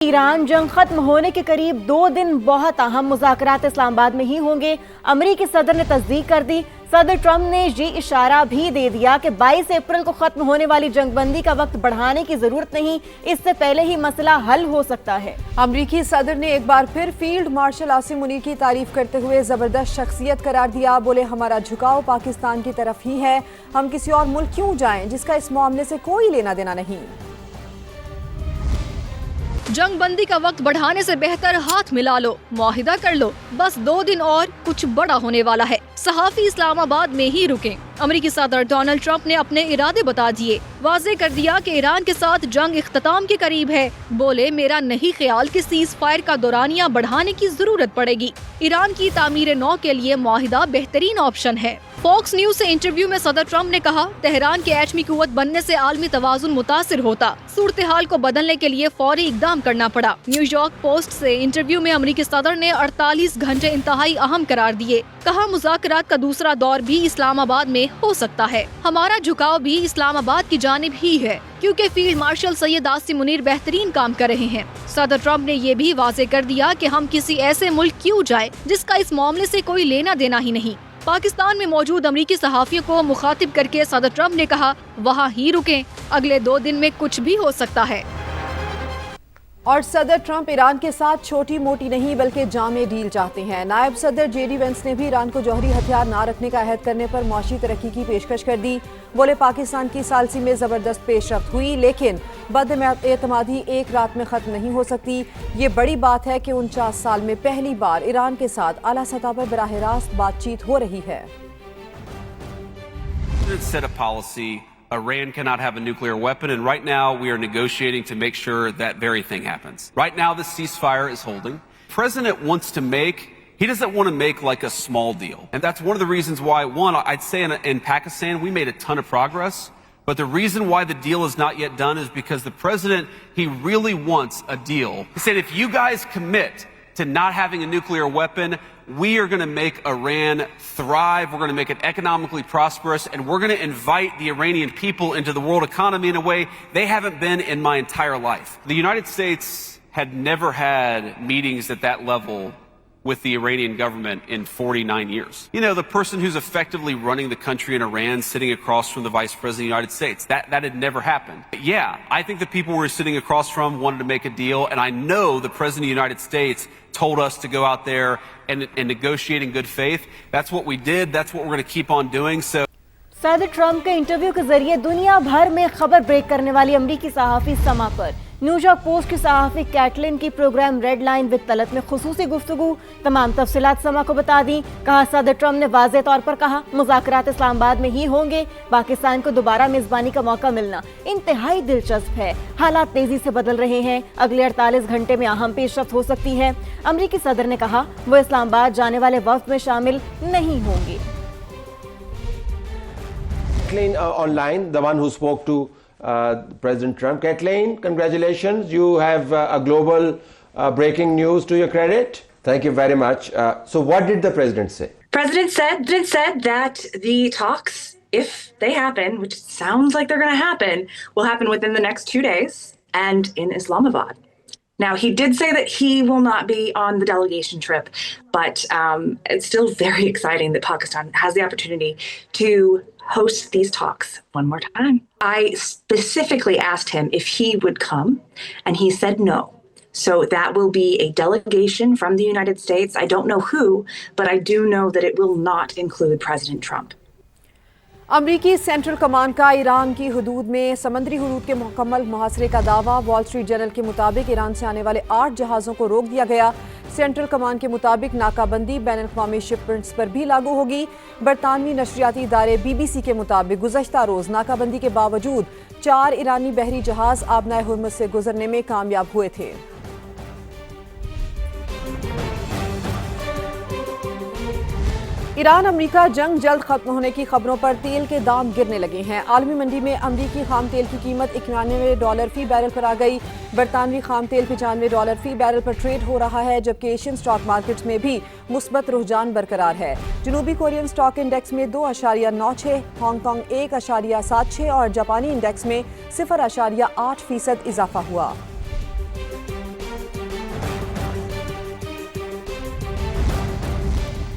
ایران جنگ ختم ہونے کے قریب 2 دن بہت اہم مذاکرات اسلام آباد میں ہی ہوں گے۔ امریکی صدر نے تصدیق کر دی۔ صدر ٹرمپ نے یہ اشارہ بھی دے دیا کہ 22 اپریل کو ختم ہونے والی جنگ بندی کا وقت بڑھانے کی ضرورت نہیں، اس سے پہلے ہی مسئلہ حل ہو سکتا ہے۔ امریکی صدر نے ایک بار پھر فیلڈ مارشل عاصم منیر کی تعریف کرتے ہوئے زبردست شخصیت قرار دیا۔ بولے ہمارا جھکاؤ پاکستان کی طرف ہی ہے، ہم کسی اور ملک کیوں جائیں جس کا اس معاملے سے کوئی لینا دینا نہیں۔ جنگ بندی کا وقت بڑھانے سے بہتر ہاتھ ملا لو، معاہدہ کر لو، بس 2 دن اور کچھ بڑا ہونے والا ہے۔ صحافی اسلام آباد میں ہی رکیں۔ امریکی صدر ڈونلڈ ٹرمپ نے اپنے ارادے بتا دیے، واضح کر دیا کہ ایران کے ساتھ جنگ اختتام کے قریب ہے۔ بولے میرا نہیں خیال کہ سیز فائر کا دورانیہ بڑھانے کی ضرورت پڑے گی۔ ایران کی تعمیر نو کے لیے معاہدہ بہترین آپشن ہے۔ فاکس نیوز سے انٹرویو میں صدر ٹرمپ نے کہا تہران کے ایٹمی قوت بننے سے عالمی توازن متاثر ہوتا، صورتحال کو بدلنے کے لیے فوری اقدام کرنا پڑا۔ نیو یارک پوسٹ سے انٹرویو میں امریکی صدر نے 48 گھنٹے انتہائی اہم قرار دیے۔ کہا مذاکرات کا دوسرا دور بھی اسلام آباد میں ہو سکتا ہے، ہمارا جھکاؤ بھی اسلام آباد کی جانب ہی ہے کیونکہ فیلڈ مارشل سید عاصم منیر بہترین کام کر رہے ہیں۔ صدر ٹرمپ نے یہ بھی واضح کر دیا کہ ہم کسی ایسے ملک کیوں جائیں جس کا اس معاملے سے کوئی لینا دینا ہی نہیں۔ پاکستان میں موجود امریکی صحافیوں کو مخاطب کر کے صدر ٹرمپ نے کہا وہاں ہی رکیں، اگلے 2 دن میں کچھ بھی ہو سکتا ہے۔ اور صدر ٹرمپ ایران کے ساتھ چھوٹی موٹی نہیں بلکہ جامع ڈیل چاہتے ہیں۔ نائب صدر جے ڈی وینس نے بھی ایران کو جوہری ہتھیار نہ رکھنے کا عہد کرنے پر معاشی ترقی کی پیشکش کر دی۔ بولے پاکستان کی ثالثی میں زبردست پیش رفت ہوئی لیکن بد اعتمادی ایک رات میں ختم نہیں ہو سکتی۔ یہ بڑی بات ہے کہ 49 سال میں پہلی بار ایران کے ساتھ اعلیٰ سطح پر براہ راست بات چیت ہو رہی ہے۔ Iran cannot have a nuclear weapon, and right now we are negotiating to make sure that very thing happens. Right now the ceasefire is holding. The president wants to he doesn't want to make like a small deal. And that's one of the reasons why, one, I'd say in Pakistan we made a ton of progress, but the reason why the deal is not yet done is because the president, he really wants a deal. He said if you guys commit to not having a nuclear weapon, we are going to make Iran thrive, we're going to make it economically prosperous, and we're going to invite the Iranian people into the world economy in a way they haven't been in my entire life. The United States had never had meetings at that level with the Iranian government in 49 years. You know, the person who's effectively running the country in Iran sitting across from the Vice President of the United States, that had never happened. But yeah, I think the people we were sitting across from wanted to make a deal, and I know the President of the United States told us to go out there and negotiate in good faith. That's what we did, that's what we're going to keep on doing. So صدر Trump کے interview کے ذریعے دنیا بھر میں خبر break کرنے والی امریکی صحافی سما پر نیو یارک پوسٹ کی صحافی کیٹلن کی programme red line with Talat میں خصوصی گفتگو، تمام تفصیلات سما کو بتا دیں۔ کہا صدر ٹرمپ نے واضح طور پر کہا مذاکرات اسلام آباد میں ہی ہوں گے، پاکستان کو دوبارہ میزبانی کا موقع ملنا انتہائی دلچسپ ہے، حالات تیزی سے بدل رہے ہیں، اگلے 48 گھنٹے میں اہم پیش رفت ہو سکتی ہے۔ امریکی صدر نے کہا وہ اسلام آباد جانے والے وفد میں شامل نہیں ہوں گے۔ Kathleen online, the one who spoke to President Trump. Kathleen, congratulations. You have a global breaking news to your credit. Thank you very much. So what did the President say? President said that the talks, if they happen, which sounds like they're going to happen, will happen within the next 2 days and in Islamabad. Now, he did say that he will not be on the delegation trip, but it's still very exciting that Pakistan has the opportunity to host these talks one more time. I specifically asked him if he would come, and he said no. So that will be a delegation from the United States. I don't know who, but I do know that it will not include President Trump. امریکی central command کا ایران کی حدود میں سمندری حدود کے مکمل محاصرے کا دعویٰ۔ وال اسٹریٹ جرنل کے مطابق ایران سے آنے والے 8 جہازوں کو روک دیا گیا۔ سینٹرل کمانڈ کے مطابق ناکہ بندی بین الاقوامی شپمنٹس پر بھی لاگو ہوگی۔ برطانوی نشریاتی ادارے BBC کے مطابق گزشتہ روز ناکہ بندی کے باوجود 4 ایرانی بحری جہاز آبنائے ہرمز سے گزرنے میں کامیاب ہوئے تھے۔ ایران امریکہ جنگ جلد ختم ہونے کی خبروں پر تیل کے دام گرنے لگے ہیں۔ عالمی منڈی میں امریکی خام تیل کی قیمت $91 فی بیرل پر آ گئی۔ برطانوی خام تیل $95 فی بیرل پر ٹریڈ ہو رہا ہے، جبکہ ایشین سٹاک مارکیٹس میں بھی مثبت رجحان برقرار ہے۔ جنوبی کورین سٹاک انڈیکس میں 2.96، ہانگ کانگ 1.76 اور جاپانی انڈیکس میں 0.8% اضافہ ہوا۔